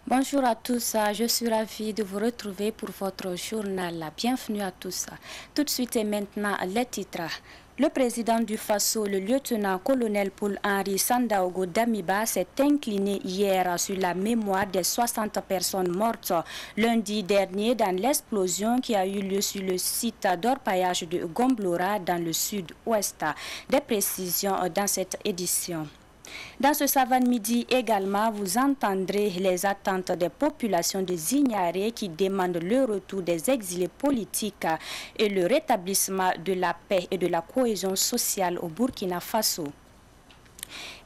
Bonjour à tous, je suis ravie de vous retrouver pour votre journal. Bienvenue à tous. Tout de suite et maintenant, les titres. Le président du Faso, le lieutenant-colonel Paul-Henri Sandaogo Damiba, s'est incliné hier sur la mémoire des 60 personnes mortes lundi dernier dans l'explosion qui a eu lieu sur le site d'orpaillage de Gomblora dans le sud-ouest. Des précisions dans cette édition. Dans ce Savane Midi également, vous entendrez les attentes des populations de Zignaré qui demandent le retour des exilés politiques et le rétablissement de la paix et de la cohésion sociale au Burkina Faso.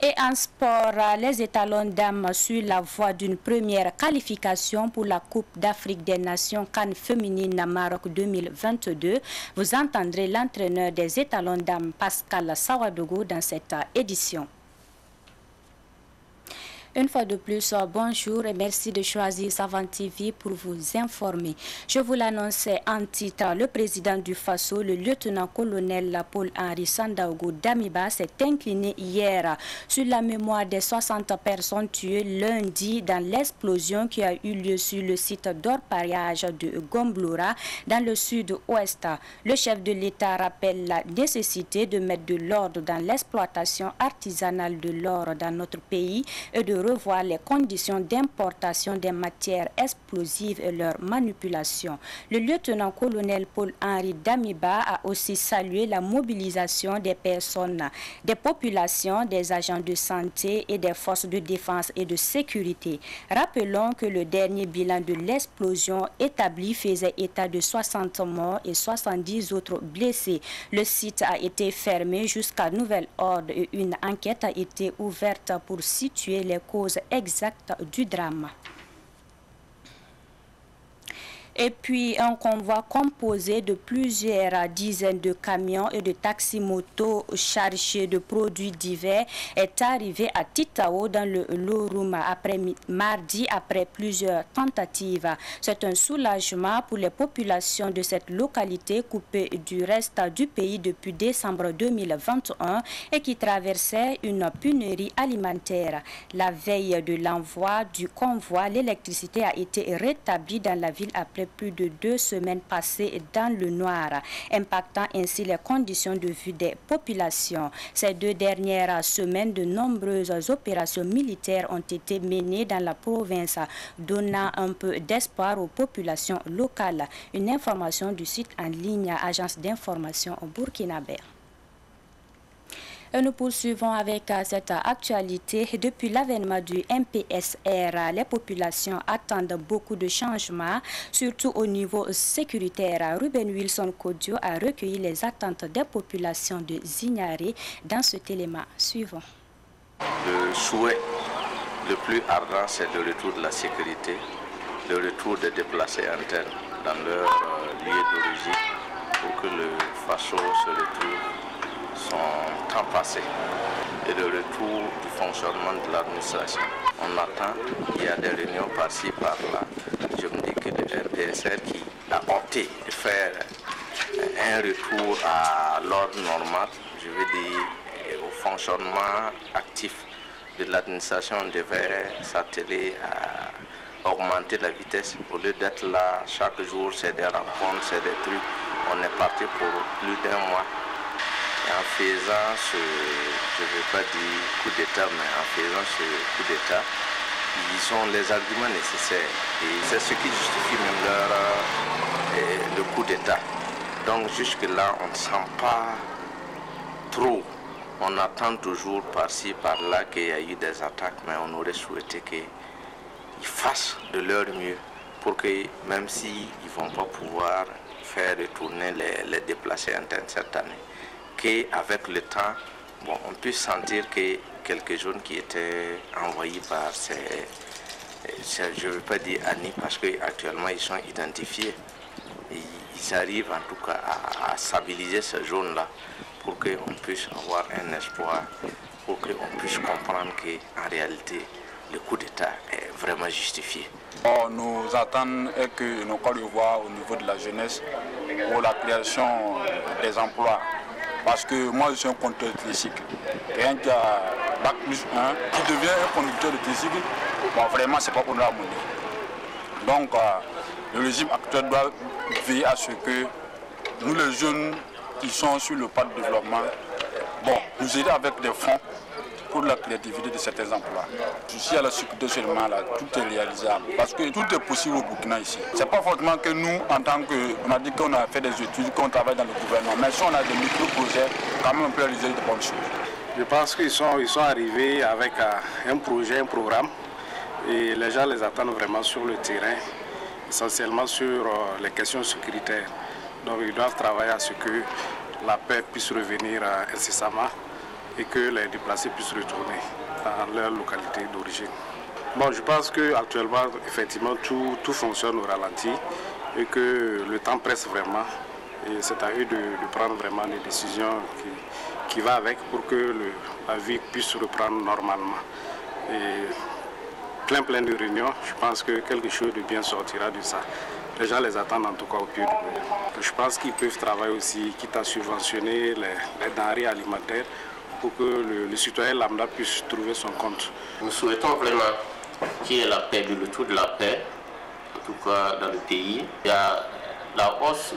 Et en sport, les étalons dames sur la voie d'une première qualification pour la Coupe d'Afrique des Nations CAN féminine Maroc 2022. Vous entendrez l'entraîneur des étalons dames Pascal Sawadogo dans cette édition. Une fois de plus, bonjour et merci de choisir Savane TV pour vous informer. Je vous l'annonçais en titre, le président du Faso, le lieutenant-colonel Paul-Henri Sandaogo Damiba, s'est incliné hier sur la mémoire des 60 personnes tuées lundi dans l'explosion qui a eu lieu sur le site d'orpaillage de Gomblora dans le sud-ouest. Le chef de l'État rappelle la nécessité de mettre de l'ordre dans l'exploitation artisanale de l'or dans notre pays et de revoir les conditions d'importation des matières explosives et leur manipulation. Le lieutenant-colonel Paul-Henri Damiba a aussi salué la mobilisation des personnes, des populations, des agents de santé et des forces de défense et de sécurité. Rappelons que le dernier bilan de l'explosion établi faisait état de 60 morts et 70 autres blessés. Le site a été fermé jusqu'à nouvel ordre et une enquête a été ouverte pour situer les causes exactes du drame. Et puis, un convoi composé de plusieurs dizaines de camions et de taxis-motos chargés de produits divers est arrivé à Titao dans le Lorouma mardi après plusieurs tentatives. C'est un soulagement pour les populations de cette localité coupée du reste du pays depuis décembre 2021 et qui traversait une pénurie alimentaire. La veille de l'envoi du convoi, l'électricité a été rétablie dans la ville après plus de 2 semaines passées dans le noir, impactant ainsi les conditions de vie des populations. Ces 2 dernières semaines, de nombreuses opérations militaires ont été menées dans la province, donnant un peu d'espoir aux populations locales. Une information du site en ligne Agence d'information burkinabé. Et nous poursuivons avec cette actualité. Depuis l'avènement du MPSR, les populations attendent beaucoup de changements, surtout au niveau sécuritaire. Ruben Wilson Kodio a recueilli les attentes des populations de Zignaré dans cet élément suivant. Le souhait le plus ardent, c'est le retour de la sécurité, le retour des déplacés internes dans leur lieu d'origine pour que le Faso se retrouve son temps passé et le retour du fonctionnement de l'administration. On attend, il y a des réunions par-ci, par-là. Je me dis que le MPSR qui a opté de faire un retour à l'ordre normal, je veux dire au fonctionnement actif de l'administration, devait s'atteler à augmenter la vitesse. Au lieu d'être là chaque jour, c'est des rencontres, c'est des trucs. On est parti pour plus d'1 mois. Et en faisant ce, je ne veux pas dire coup d'État, mais en faisant ce coup d'État, ils ont les arguments nécessaires. Et c'est ce qui justifie même le coup d'État. Donc jusque-là, on ne sent pas trop. On attend toujours par-ci, par-là qu'il y a eu des attaques, mais on aurait souhaité qu'ils fassent de leur mieux pour que, même s'ils ne vont pas pouvoir faire retourner les déplacés internes cette année, qu'avec le temps, bon, on puisse sentir que quelques jeunes qui étaient envoyés par je ne veux pas dire Annie, parce qu'actuellement ils sont identifiés. Et ils arrivent en tout cas à stabiliser ces zones-là pour qu'on puisse avoir un espoir, pour qu'on puisse comprendre qu'en réalité, le coup d'État est vraiment justifié. Nous attendons que nous allons voir au niveau de la jeunesse pour la création des emplois. Parce que moi je suis un conducteur de tricycle. Rien qui a Bac+1 qui devient un conducteur de tricycle, bon, vraiment c'est pas pour la monnaie. Donc le régime actuel doit veiller à ce que nous les jeunes qui sont sur le pas de développement, nous aider avec des fonds pour la créativité de certains emplois. Ici à la sécurité seulement, là, tout est réalisable. Parce que tout est possible au Burkina ici. Ce n'est pas forcément que nous, en tant que, on a dit qu'on a fait des études, qu'on travaille dans le gouvernement, mais si on a des micro-projets, quand même on peut réaliser de bonnes choses. Je pense qu'ils sont arrivés avec un projet, un programme, et les gens les attendent vraiment sur le terrain, essentiellement sur les questions sécuritaires. Donc ils doivent travailler à ce que la paix puisse revenir incessamment et que les déplacés puissent retourner dans leur localité d'origine. Bon, je pense qu'actuellement, effectivement, tout fonctionne au ralenti et que le temps presse vraiment. Et c'est à eux de prendre vraiment les décisions qui vont avec pour que la vie puisse reprendre normalement. Et plein de réunions, je pense que quelque chose de bien sortira de ça. Les gens les attendent en tout cas au pied du mur. Je pense qu'ils peuvent travailler aussi, quitte à subventionner les denrées alimentaires, pour que le citoyen lambda puisse trouver son compte. Nous souhaitons vraiment qu'il y ait la paix, le retour de la paix, en tout cas dans le pays. Il y a la hausse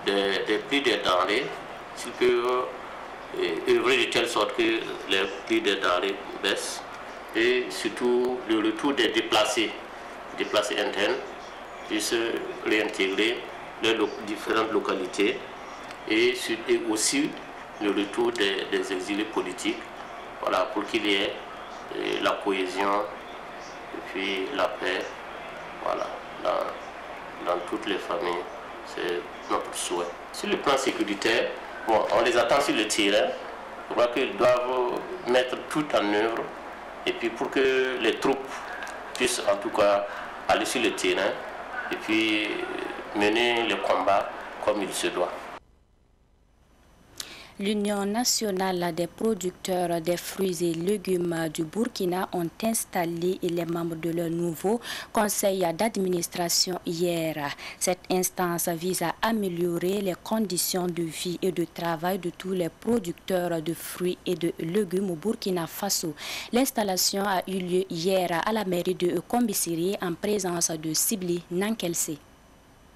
des prix des denrées, s'il peut œuvrer de telle sorte que les prix des denrées baissent, et surtout le retour des déplacés internes puissent réintégrer les différentes localités et aussi le retour des exilés politiques, voilà, pour qu'il y ait la cohésion et puis la paix, voilà, dans toutes les familles. C'est notre souhait. Sur le plan sécuritaire, on les attend sur le terrain. Je crois qu'ils doivent mettre tout en œuvre et puis pour que les troupes puissent en tout cas aller sur le terrain et puis mener le combat comme il se doit. L'Union nationale des producteurs des fruits et légumes du Burkina ont installé les membres de leur nouveau conseil d'administration hier. Cette instance vise à améliorer les conditions de vie et de travail de tous les producteurs de fruits et de légumes au Burkina Faso. L'installation a eu lieu hier à la mairie de Kombisiri en présence de Sibli Nankelse.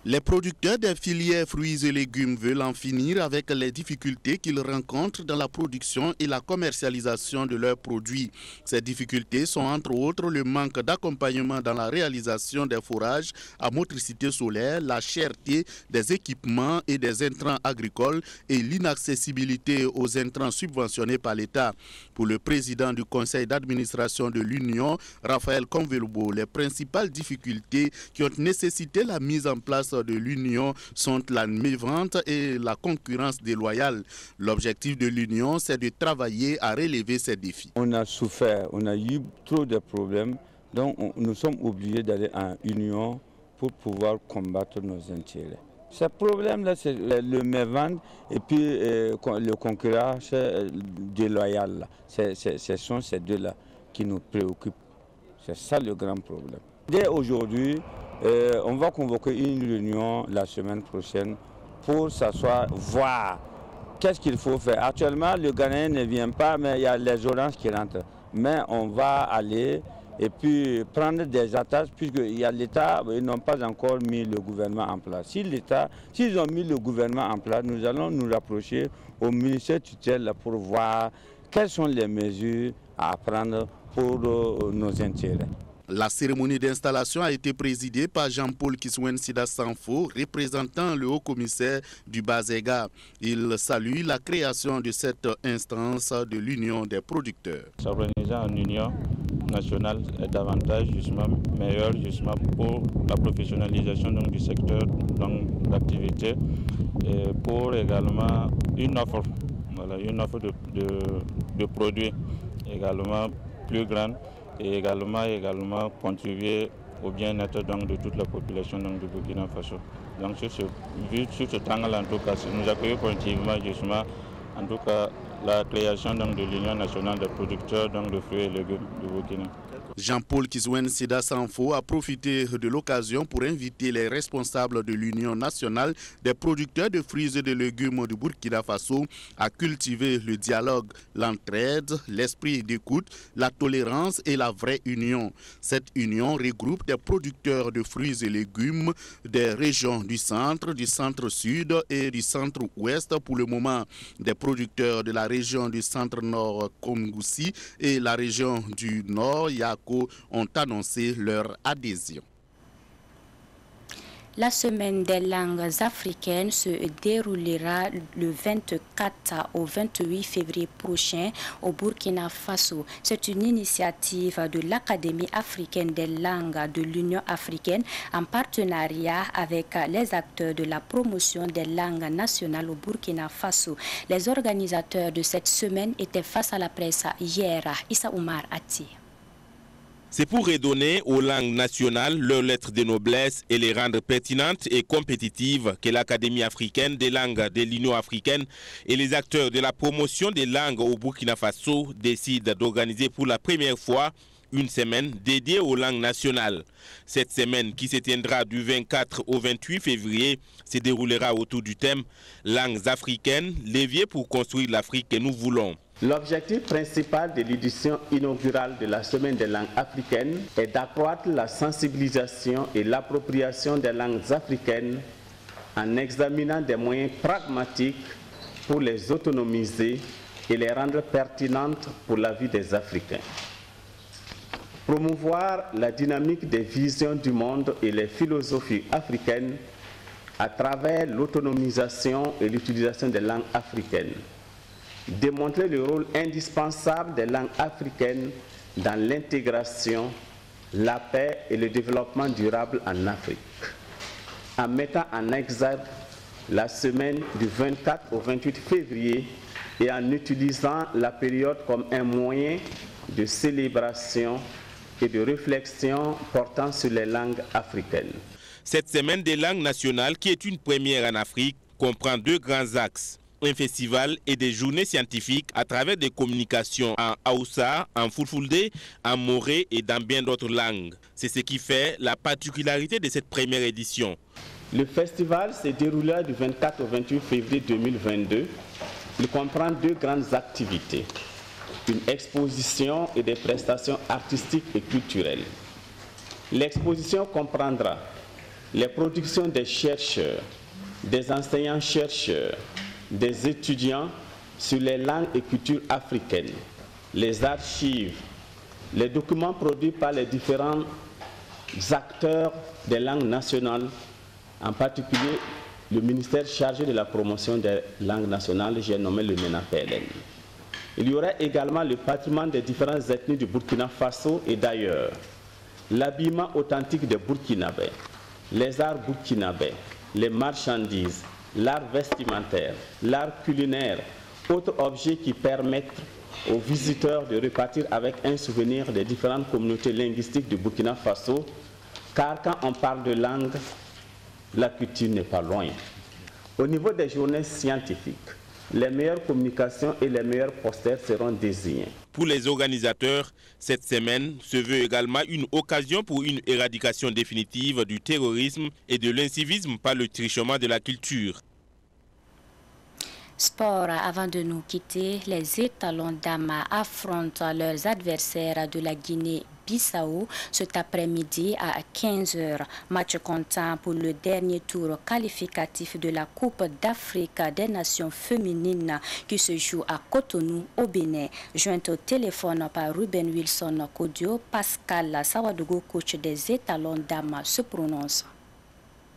Les producteurs des filières fruits et légumes veulent en finir avec les difficultés qu'ils rencontrent dans la production et la commercialisation de leurs produits. Ces difficultés sont entre autres le manque d'accompagnement dans la réalisation des fourrages à motricité solaire, la cherté des équipements et des intrants agricoles et l'inaccessibilité aux intrants subventionnés par l'État. Pour le président du conseil d'administration de l'Union, Raphaël Conveloubo, les principales difficultés qui ont nécessité la mise en place de l'Union sont la mévente et la concurrence déloyale. L'objectif de l'Union, c'est de travailler à relever ces défis. On a souffert, on a eu trop de problèmes, donc nous sommes obligés d'aller en Union pour pouvoir combattre nos intérêts. Ce problème-là, c'est le mévente et puis le concurrence déloyale. Ce sont ces deux-là qui nous préoccupent. C'est ça le grand problème. Dès aujourd'hui, on va convoquer une réunion la semaine prochaine pour s'asseoir, voir qu'est-ce qu'il faut faire. Actuellement, le Ghanéen ne vient pas, mais il y a les oranges qui rentrent. Mais on va aller et puis prendre des attaches, puisqu'il y a l'État, ils n'ont pas encore mis le gouvernement en place. S'ils ont mis le gouvernement en place, nous allons nous rapprocher au ministère tutelle pour voir quelles sont les mesures à prendre pour nos intérêts. La cérémonie d'installation a été présidée par Jean-Paul Kiswen Sida Sanfo, représentant le haut-commissaire du Bazega. Il salue la création de cette instance de l'Union des producteurs. S'organiser en union nationale est davantage justement meilleur justement pour la professionnalisation du secteur d'activité et pour également une offre de produits également plus grande. Et également contribuer au bien-être de toute la population du Burkina Faso. Donc sur ce angle, en tout cas, nous accueillons positivement justement en tout cas la création de l'Union nationale des producteurs de fruits et légumes du Burkina. Jean-Paul Kizwen Sida Sanfo a profité de l'occasion pour inviter les responsables de l'Union nationale des producteurs de fruits et de légumes du Burkina Faso à cultiver le dialogue, l'entraide, l'esprit d'écoute, la tolérance et la vraie union. Cette union regroupe des producteurs de fruits et légumes des régions du centre-sud et du centre-ouest pour le moment. Des producteurs de la région du centre-nord Kongoussi et la région du nord Yako ont annoncé leur adhésion. La semaine des langues africaines se déroulera le 24 au 28 février prochain au Burkina Faso. C'est une initiative de l'Académie africaine des langues de l'Union africaine en partenariat avec les acteurs de la promotion des langues nationales au Burkina Faso. Les organisateurs de cette semaine étaient face à la presse hier. Issa Oumar Ati. C'est pour redonner aux langues nationales leurs lettres de noblesse et les rendre pertinentes et compétitives que l'Académie africaine des langues de l'Union africaine et les acteurs de la promotion des langues au Burkina Faso décident d'organiser pour la première fois une semaine dédiée aux langues nationales. Cette semaine, qui se tiendra du 24 au 28 février, se déroulera autour du thème « Langues africaines, levier pour construire l'Afrique que nous voulons ». L'objectif principal de l'édition inaugurale de la Semaine des langues africaines est d'accroître la sensibilisation et l'appropriation des langues africaines en examinant des moyens pragmatiques pour les autonomiser et les rendre pertinentes pour la vie des Africains. Promouvoir la dynamique des visions du monde et les philosophies africaines à travers l'autonomisation et l'utilisation des langues africaines. Démontrer le rôle indispensable des langues africaines dans l'intégration, la paix et le développement durable en Afrique. En mettant en exergue la semaine du 24 au 28 février et en utilisant la période comme un moyen de célébration et de réflexion portant sur les langues africaines. Cette semaine des langues nationales, qui est une première en Afrique, comprend deux grands axes. Un festival et des journées scientifiques à travers des communications en Hausa, en Fulfulde, en Moré et dans bien d'autres langues. C'est ce qui fait la particularité de cette première édition. Le festival se déroulera du 24 au 28 février 2022. Il comprend deux grandes activités. Une exposition et des prestations artistiques et culturelles. L'exposition comprendra les productions des chercheurs, des enseignants-chercheurs, des étudiants sur les langues et cultures africaines, les archives, les documents produits par les différents acteurs des langues nationales, en particulier le ministère chargé de la promotion des langues nationales, j'ai nommé le MENA-PLN. Il y aura également le patrimoine des différentes ethnies du Burkina Faso et d'ailleurs, l'habillement authentique des Burkinabés, les arts burkinabés, les marchandises, l'art vestimentaire, l'art culinaire, autres objets qui permettent aux visiteurs de repartir avec un souvenir des différentes communautés linguistiques du Burkina Faso, car quand on parle de langue, la culture n'est pas loin. Au niveau des journées scientifiques, les meilleures communications et les meilleurs posters seront désignés. Pour les organisateurs, cette semaine se veut également une occasion pour une éradication définitive du terrorisme et de l'incivisme par le trichement de la culture. Sport, avant de nous quitter, les étalons d'Ama affrontent leurs adversaires de la Guinée-Bissau cet après-midi à 15h. Match comptant pour le dernier tour qualificatif de la Coupe d'Afrique des Nations féminines qui se joue à Cotonou au Bénin. Joint au téléphone par Ruben Wilson Kodio, Pascal Sawadogo, coach des étalons d'Ama, se prononce.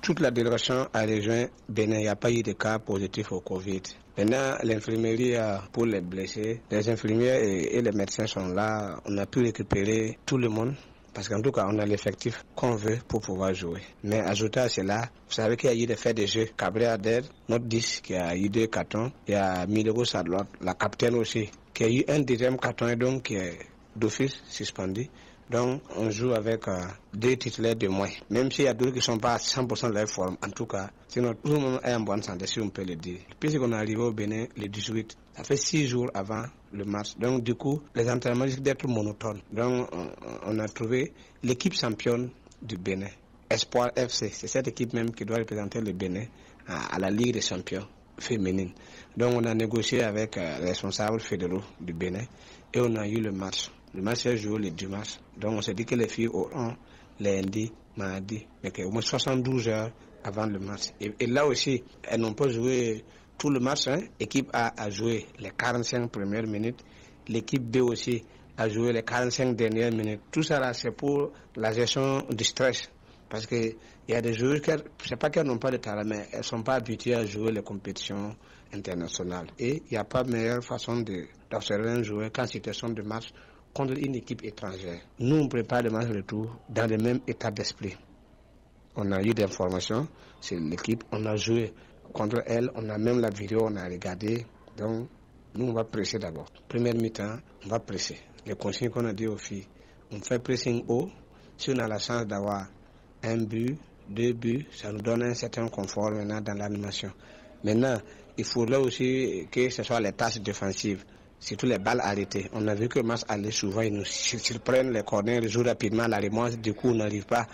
Toute la délégation a rejoint Bénin, il n'y a pas eu de cas positifs au Covid. Maintenant, l'infirmerie pour les blessés, les infirmières et les médecins sont là. On a pu récupérer tout le monde parce qu'en tout cas, on a l'effectif qu'on veut pour pouvoir jouer. Mais ajouté à cela, vous savez qu'il y a eu des faits de jeu. Cabré Ader, notre 10, qui a eu 2 cartons. Il y a Milero Sadlot, la capitaine aussi, qui a eu un deuxième carton et donc qui est d'office suspendu. Donc on joue avec 2 titulaires de moins. Même s'il y a d'autres qui ne sont pas à 100% de leur forme, en tout cas, sinon tout le monde est en bonne santé, si on peut le dire. Puisqu'on est arrivé au Bénin le 18, ça fait 6 jours avant le match. Donc du coup, les entraînements risquent d'être monotones. Donc on a trouvé l'équipe championne du Bénin, Espoir FC. C'est cette équipe même qui doit représenter le Bénin à la Ligue des champions féminine. Donc on a négocié avec les responsables fédéraux du Bénin et on a eu le match. Le match est joué le dimanche. Donc on s'est dit que les filles auront lundi, mardi, mais au moins 72 heures avant le match. Et là aussi, elles n'ont pas joué tout le match. L'équipe A a joué les 45 premières minutes. L'équipe B aussi a joué les 45 dernières minutes. Tout ça là, c'est pour la gestion du stress. Parce qu'il y a des joueurs qui, c'est pas qu'elles n'ont pas de talent, mais elles ne sont pas habituées à jouer les compétitions internationales. Et il n'y a pas meilleure façon d'observer un joueur qu'en situation de match contre une équipe étrangère. Nous, on prépare le match retour dans le même état d'esprit. On a eu des informations sur l'équipe, on a joué contre elle, on a même la vidéo, on a regardé. Donc, nous, on va presser d'abord. Première mi-temps, on va presser. Les consignes qu'on a dit aux filles, on fait pressing haut. Si on a la chance d'avoir 1 but, 2 buts, ça nous donne un certain confort maintenant dans l'animation. Maintenant, il faudrait aussi que ce soit les tâches défensives, surtout les balles arrêtées. On a vu que le match allait souvent, ils nous surprennent les corners, ils jouent rapidement la remonte, du coup on n'arrive pas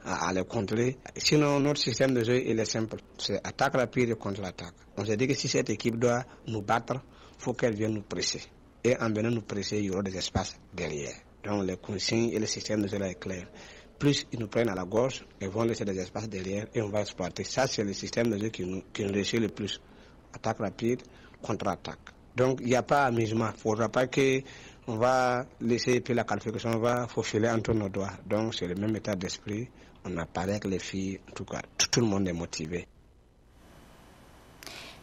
à les contrer. Sinon, notre système de jeu il est simple, c'est attaque rapide et contre-attaque. On s'est dit que si cette équipe doit nous battre, il faut qu'elle vienne nous presser. Et en venant nous presser, il y aura des espaces derrière. Donc les consignes et le système de jeu est clair. Plus ils nous prennent à la gauche, ils vont laisser des espaces derrière et on va exploiter. Ça, c'est le système de jeu qui nous réussit le plus. Attaque rapide, contre-attaque. Donc, il n'y a pas amusement. Il ne faudra pas qu'on va laisser puis la qualification, on va faufiler entre nos doigts. Donc, c'est le même état d'esprit. On a parlé avec les filles. En tout cas, tout le monde est motivé.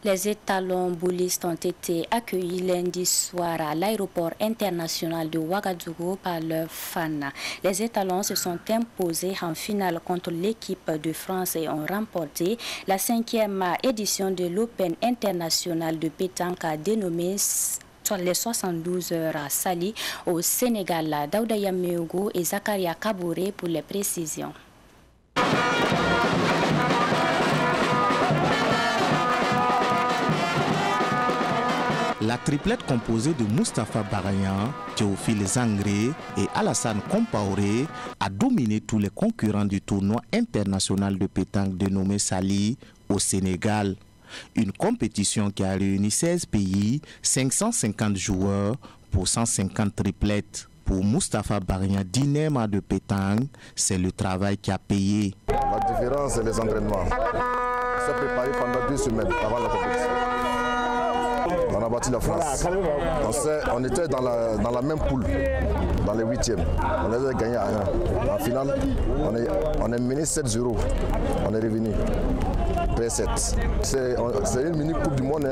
Les étalons boulistes ont été accueillis lundi soir à l'aéroport international de Ouagadougou par leurs fans. Les étalons se sont imposés en finale contre l'équipe de France et ont remporté la 5e édition de l'Open international de pétanque dénommée les 72 heures à Saly au Sénégal. Daouda Yameogo et Zakaria Kabouré pour les précisions. La triplette composée de Moustapha Barayan, Théophile Zangré et Alassane Compaoré a dominé tous les concurrents du tournoi international de pétanque dénommé Saly au Sénégal. Une compétition qui a réuni 16 pays, 550 joueurs pour 150 triplettes. Pour Moustapha Barayan, Dinema de pétanque, c'est le travail qui a payé. La différence, c'est les entraînements. On s'est préparé pendant 2 semaines avant la compétition. On a battu la France. On était dans la même poule, dans les 8e. On les a gagnés à 1. En finale, on est mené 7-0. On est revenu. P7. C'est une mini-coupe du monde.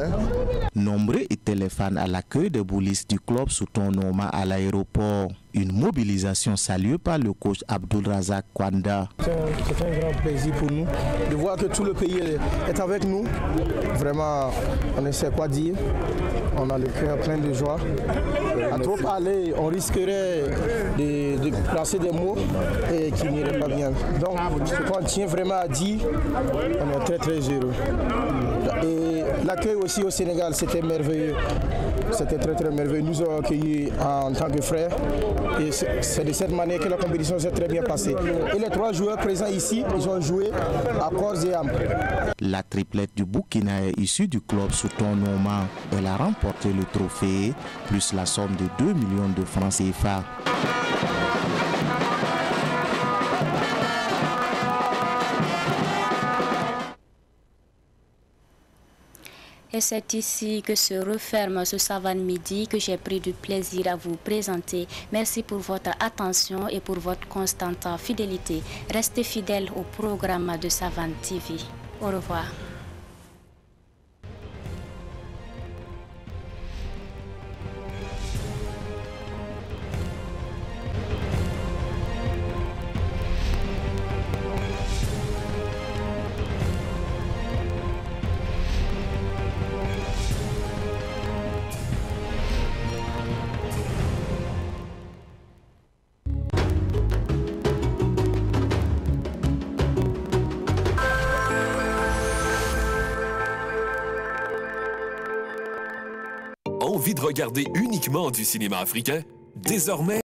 Nombreux étaient les fans à l'accueil des boulistes du club Souton Noma à l'aéroport. Une mobilisation saluée par le coach Abdul Razak Kwanda. C'est un grand plaisir pour nous de voir que tout le pays est avec nous. Vraiment, on ne sait quoi dire. On a le cœur plein de joie. À trop parler, on risquerait de placer des mots et qui n'iraient pas bien. Donc, ce qu'on tient vraiment à dire, on est très très heureux. Et l'accueil aussi au Sénégal, c'était merveilleux. C'était très très merveilleux. Nous avons accueillis en tant que frères. Et c'est de cette manière que la compétition s'est très bien passée. Et les 3 joueurs présents ici, ils ont joué à corps et âme. La triplette du Burkina est issue du club Souton Noma. Elle a remporté le trophée, plus la somme de 2 millions de francs CFA. Et c'est ici que se referme ce Savane Midi que j'ai pris du plaisir à vous présenter. Merci pour votre attention et pour votre constante fidélité. Restez fidèles au programme de Savane TV. Au revoir. envie de regarder uniquement du cinéma africain? Désormais,